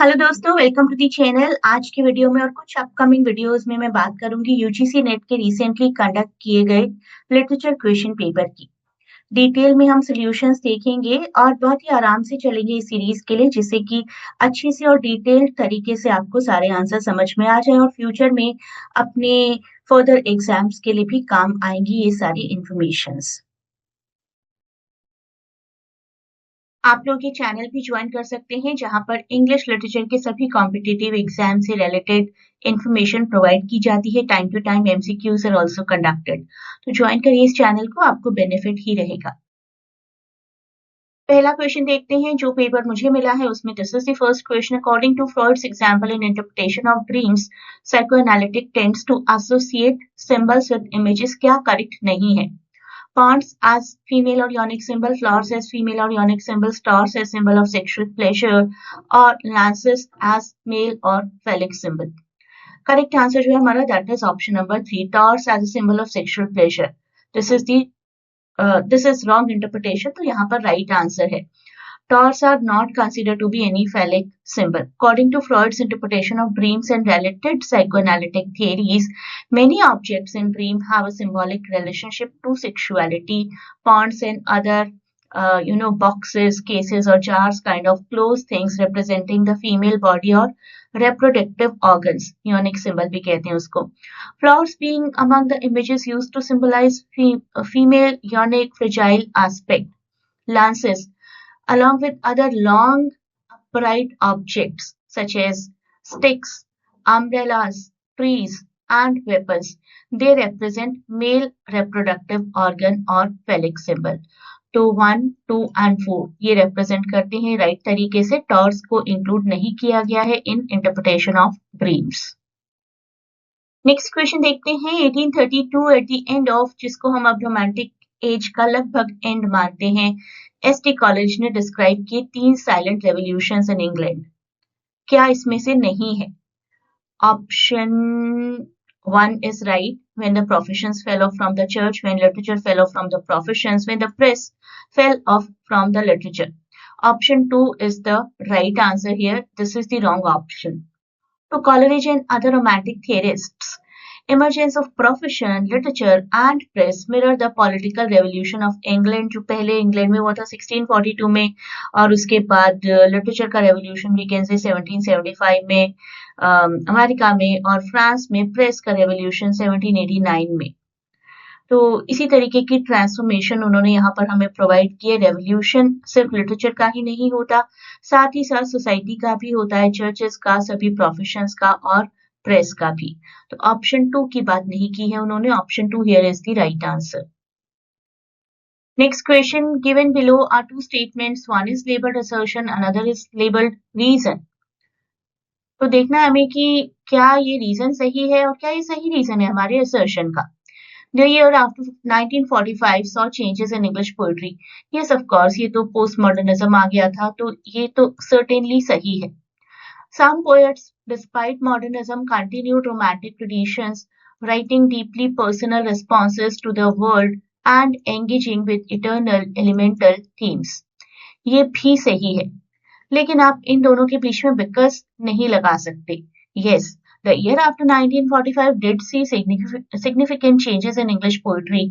Hello दोस्तों, welcome to the channel. आज की वीडियो में और कुछ अपकमिंग वीडियोस में मैं बात करूंगी यूजीसी नेट के रिसेंटली कंडक्ट किए गए लिटरेचर क्वेश्चन पेपर की। डिटेल में हम सॉल्यूशंस देखेंगे और बहुत ही आराम से चलेंगे इस सीरीज के लिए, जिससे कि अच्छे से और डिटेल्ड तरीके से आपको सारे आंसर समझ में आ जाए और फ्यूचर में अपने फर्दर एग्जाम्स के लिए भी काम आएंगी ये सारी इंफॉर्मेशंस। आप लोग ये चैनल भी ज्वाइन कर सकते हैं, जहां पर इंग्लिश लिटरेचर के सभी कॉम्पिटिटिव एग्जाम से रिलेटेड इंफॉर्मेशन प्रोवाइड की जाती है। Time to time MCQs are also conducted. तो ज्वाइन करिए इस चैनल को, आपको बेनिफिट ही रहेगा। पहला क्वेश्चन देखते हैं जो पेपर मुझे मिला है उसमें। This is the first question. According to Freud's example in interpretation of dreams, psychoanalytic tends to associate symbols with images. क्या करेक्ट नहीं है? Ponds as female or ionic symbol, flowers as female or ionic symbol, stars as symbol of sexual pleasure, or lances as male or phallic symbol. Correct answer जो है हमारा that is option number 3, stars as a symbol of sexual pleasure. This is wrong interpretation, तो यहाँ पर right answer है. Taurs are not considered to be any phallic symbol. According to Freud's interpretation of dreams and related psychoanalytic theories, many objects in dream have a symbolic relationship to sexuality. Ponds and other, boxes, cases, or jars, kind of closed things representing the female body or reproductive organs. Ionic symbol भी कहते हैं उसको. Flowers being among the images used to symbolize female ionic fragile aspect. Lances along with other long upright objects such as sticks, umbrellas, trees, and weapons. They represent male reproductive organ or phallic symbol. तो 1, 2 and 4 ये represent करते हैं right तरीके से. Torques को include नहीं किया गया है इन interpretation of dreams. Next question देखते हैं. 1832 एट द एंड ऑफ, जिसको हम अब रोमांटिक एज का लगभग एंड मानते हैं, एसटी कॉलेज ने डिस्क्राइब किए 3 साइलेंट रेवोल्यूशंस इन इंग्लैंड. क्या इसमें से नहीं है? Option 1 is right. When the professions fell off from the church, when literature fell off from the professions, when the press fell off from the literature. Option 2 is the right answer here. This is the wrong option. To Coleridge and other romantic theorists, emergence of profession, literature and press mirror the political revolution of England, जो पहले England में हुआ था 1642 में, और उसके बाद literature का रेवोल्यूशन भी कैन से 1775 में अमेरिका में, और फ्रांस में प्रेस का रेवोल्यूशन 1789 में. तो इसी तरीके की ट्रांसफॉर्मेशन उन्होंने यहाँ पर हमें प्रोवाइड किए. रेवोल्यूशन सिर्फ लिटरेचर का ही नहीं होता, साथ ही साथ सोसाइटी का भी होता है, चर्चेस का, सभी प्रोफेशंस का और प्रेस का भी. तो ऑप्शन 2 की बात नहीं की है उन्होंने. Option 2 here is the right answer. Next question. Given below are two statements. One is labeled assertion, another is labeled reason. तो देखना है हमें कि क्या ये रीजन सही है और क्या ये सही रीजन है हमारे assertion का. The year after 1945 saw changes in English poetry. Yes, of course, ये तो postmodernism आ गया था, तो ये तो certainly सही है. Some poets, despite modernism, continued romantic traditions, writing deeply personal responses to the world and engaging with eternal elemental themes. ये भी सही है, लेकिन आप इन दोनों के बीच में बिकॉज नहीं लगा सकते. Yes, the year after 1945 did see significant changes in English poetry.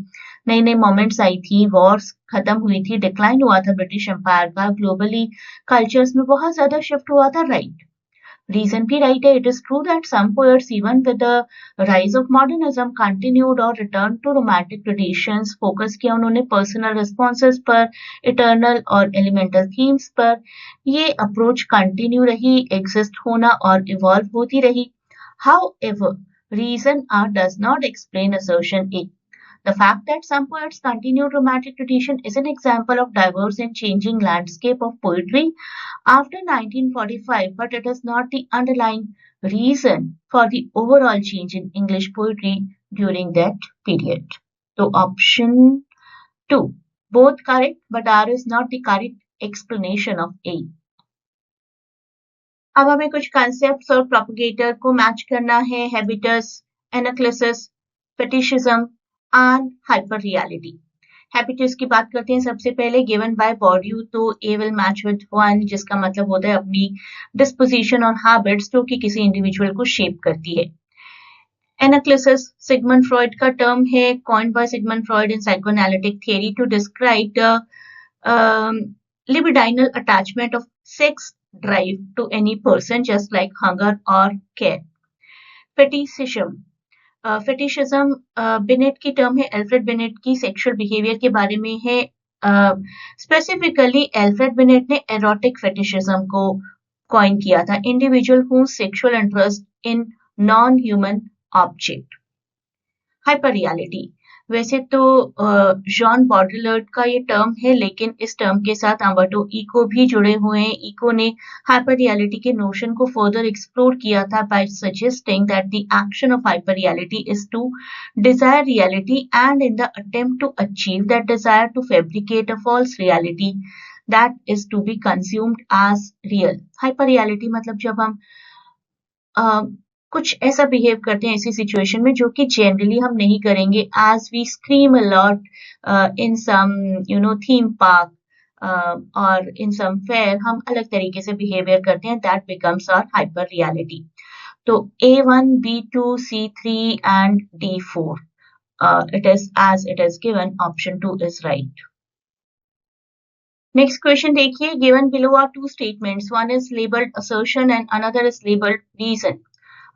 नई नई मोमेंट्स आई थी, वॉर्स खत्म हुई थी, डिक्लाइन हुआ था ब्रिटिश एम्पायर का, ग्लोबली कल्चर्स में बहुत ज्यादा शिफ्ट हुआ था. राइट, रीजन भी राइट है. It is true that some poets even with the rise of modernism continued और return to romantic traditions. Focus किया उन्होंने पर्सनल रिस्पॉन्सेज पर, इटर्नल और एलिमेंटल थीम्स पर. ये अप्रोच कंटिन्यू रही, एग्जिस्ट होना और इवॉल्व होती रही. However, reason R does not explain assertion A. The fact that some poets continued romantic tradition is an example of diverse and changing landscape of poetry after 1945, but it is not the underlying reason for the overall change in English poetry during that period. So option 2, both correct, but R is not the correct explanation of A. अब हमें कुछ concepts और प्रोपगेटर को match करना है. Habitus, anaclisis, fetishism and hyper reality. Habits की बात करते हैं सबसे पहले. गिवन बाय बॉडी तो ए विल मैच विद 1, जिसका मतलब होता है अपनी डिस्पोजिशन और हैबिट्स जो कि किसी इंडिविजुअल को शेप करती है. एनाक्लिसिस सिगमंड फ्रॉइड का टर्म है, coined by Sigmund Freud in psychoanalytic theory to describe the libidinal attachment of sex drive to any person, just like hunger or care. Fetishism. Fetishism beneath की term है, Alfred beneath की sexual behaviour के बारे में है. Specifically Alfred beneath ने erotic fetishism को coin किया था. Individual who sexual interest in non human object. Hyper reality. वैसे तो जॉन बॉडलर्ड का ये टर्म है, लेकिन इस टर्म के साथ अम्बर्टो इको भी जुड़े हुए हैं. इको ने हाइपर रियलिटी के नोशन को फर्दर एक्सप्लोर किया था by suggesting that the action of hyper reality is to desire reality and in the attempt to achieve that desire to fabricate a false reality that is to be consumed as real. Hyper reality मतलब जब हम कुछ ऐसा behave करते हैं ऐसी situation में जो कि जनरली हम नहीं करेंगे. As we scream a lot in some theme park और इन सम फेयर, हम अलग तरीके से बिहेवियर करते हैं. That becomes our hyper reality. तो A1, B2, C3 and D4 it is as it is given. Option 2 is right. Next question देखिए. Given below are two statements. One is labeled assertion and another is labeled reason.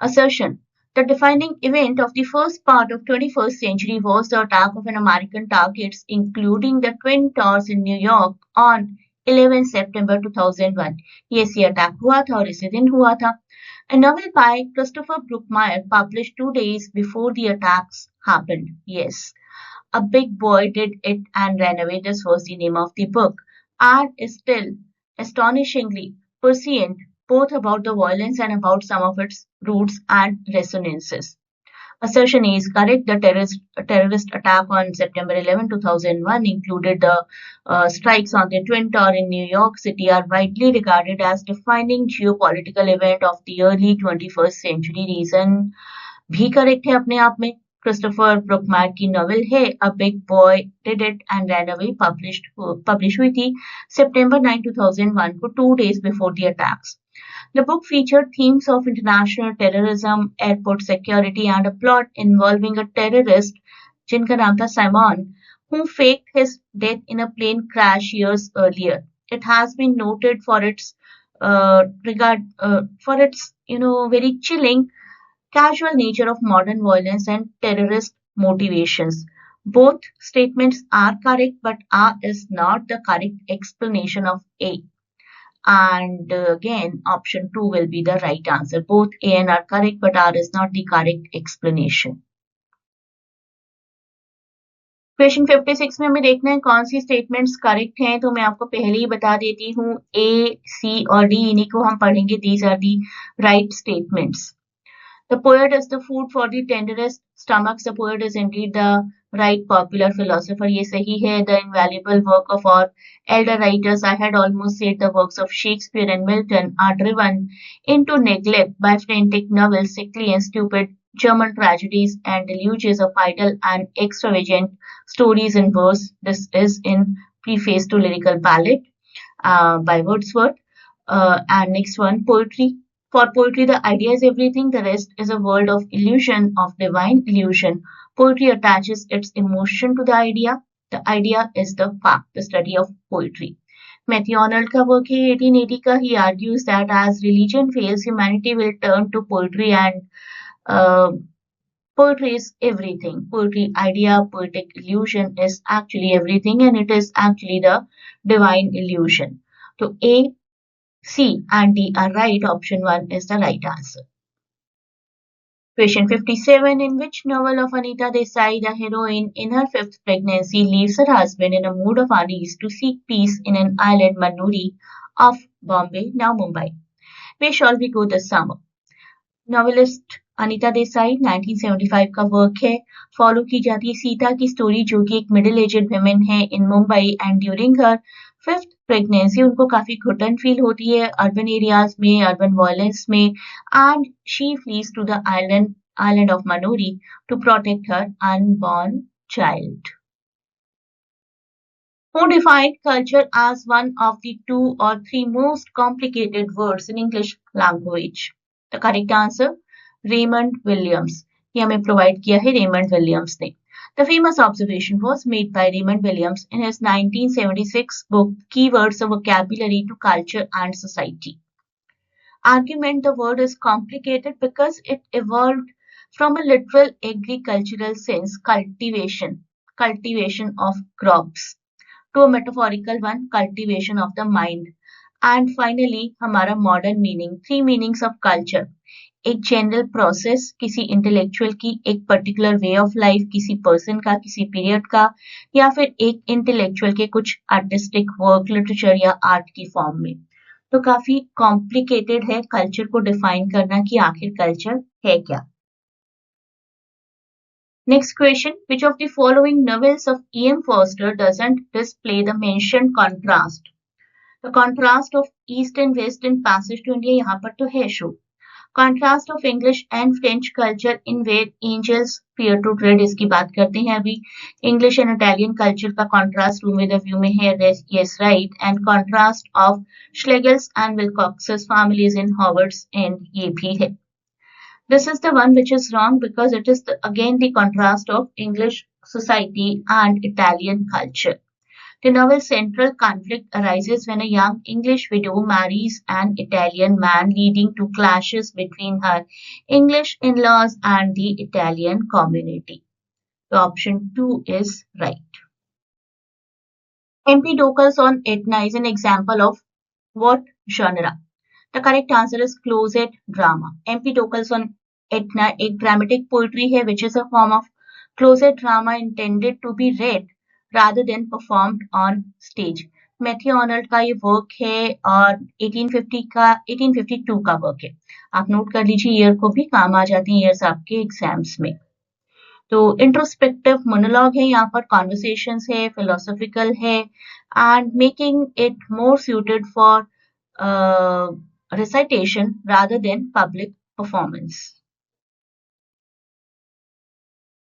Assertion. The defining event of the first part of 21st century was the attack of an American targets, including the Twin Towers in New York on 11 September 2001. Yes, ये attack हुआ था और इसी दिन हुआ था. A novel by Christopher Brookmyre published 2 days before the attacks happened. Yes. A big boy did it and ran away. This was the name of the book. And is still astonishingly prescient both about the violence and about some of its roots and resonances. Assertion A is correct. The terrorist attack on September 11, 2001 included the strikes on the Twin Tower in New York City are widely regarded as defining geopolitical event of the early 21st century. Reason भी correct है अपने आप में. Christopher ब्रुकमायर की novel है a big boy did it and ran away, publish हुई थी सितंबर 9, 2001 को 2 days before the attacks. The book featured themes of international terrorism, airport security, and a plot involving a terrorist, जिनका नाम था Simon, who faked his death in a plane crash years earlier. It has been noted for its very chilling, casual nature of modern violence and terrorist motivations. Both statements are correct, but R is not the correct explanation of A. And again, option 2 will be the right answer. Both A and R correct, but R is not the correct explanation. Question 56 में हमें देखना है कौन सी statements correct हैं. तो मैं आपको पहले ही बता देती हूँ, A, C और D इन्हीं को हम पढ़ेंगे. These are the right statements. The poet is the food for the tenderest stomachs. The poet is indeed the right popular philosopher. ये सही है. The invaluable work of our elder writers, I had almost said the works of Shakespeare and Milton, are driven into neglect by frantic novels, sickly and stupid German tragedies, and deluges of idle and extravagant stories in verse. This is in Preface to Lyrical Ballad by Wordsworth. And next one, poetry. For poetry, the idea is everything. The rest is a world of illusion, of divine illusion. Poetry attaches its emotion to the idea. The idea is the fact, the study of poetry. Matthew Arnold का work है 1880 का. He argues that as religion fails, humanity will turn to poetry, and poetry is everything. Poetry idea, poetic illusion is actually everything, and it is actually the divine illusion. So A, C and D are right. Option 1 is the right answer. Question 57. In which novel of Anita Desai, the heroine in her 5th pregnancy leaves her husband in a mood of unease to seek peace in an island Manuri of Bombay, now Mumbai? Where shall we go this summer? Novelist Anita Desai 1975 का work है. Follow की जाती है सीता की story, जो कि एक middle aged women है in Mumbai, and during her 5th pregnancy उनको काफी घुटन फील होती है अर्बन एरियाज में, अर्बन वायलेंस में, and she flees to the island of Manori to protect her unborn child. Who defined culture as one of the two or three most complicated words in English language? The correct answer, Raymond Williams. ये हमें provide किया है Raymond Williams ने. The famous observation was made by Raymond Williams in his 1976 book Keywords, a Vocabulary to Culture and Society. Argument the word is complicated because it evolved from a literal agricultural sense, cultivation of crops, to a metaphorical one, cultivation of the mind. And finally, हमारा modern meaning, three meanings of culture. एक general process, किसी intellectual की एक particular way of life, किसी person का, किसी period का, या फिर एक इंटेलेक्चुअल के कुछ आर्टिस्टिक वर्क, लिटरेचर या आर्ट की फॉर्म में. तो काफी कॉम्प्लिकेटेड है कल्चर को डिफाइन करना कि आखिर कल्चर है क्या. Next question, which of the following novels of E.M. Forster doesn't display the mentioned contrast? The contrast of East and West in Passage to India यहाँ पर तो है show. Contrast of English and French culture in Where Angels Fear to Tread, इसकी बात करते हैं अभी. English and Italian culture का contrast Room with a View में है, yes right, and contrast of Schlegel's and Wilcox's families in Howard's End, ये भी है. This is the one which is wrong because it is again the contrast of English society and Italian culture. The novel's central conflict arises when a young English widow marries an Italian man, leading to clashes between her English in-laws and the Italian community. So option 2 is right. MP Docals on Etna is an example of what genre? The correct answer is closet drama. MP Docals on Etna एक dramatic poetry है which is a form of closet drama intended to be read rather than performed on stage. Matthew Arnold का ये work है और 1852 का work है. आप note कर लीजिए, ईयर को भी काम आ जाती है ईयर्स आपके एग्जाम्स में. तो इंट्रोस्पेक्टिव मोनोलॉग है, यहाँ पर कॉन्वर्सेशंस है, फिलोसॉफिकल है and making it more suited for recitation rather than public performance.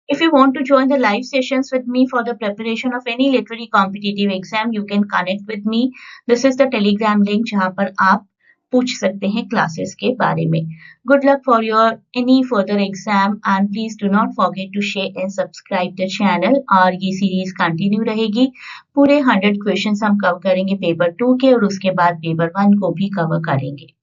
If you want to join the live sessions with me for the preparation of any literary competitive exam, you can connect with me. This is the Telegram link जहाँ पर आप पूछ सकते हैं classes के बारे में. Good luck for your any further exam and please do not forget to share and subscribe the channel. और ये सीरीज कंटिन्यू रहेगी. पूरे 100 क्वेश्चंस हम कवर करेंगे पेपर 2 के और उसके बाद पेपर 1 को भी कवर करेंगे.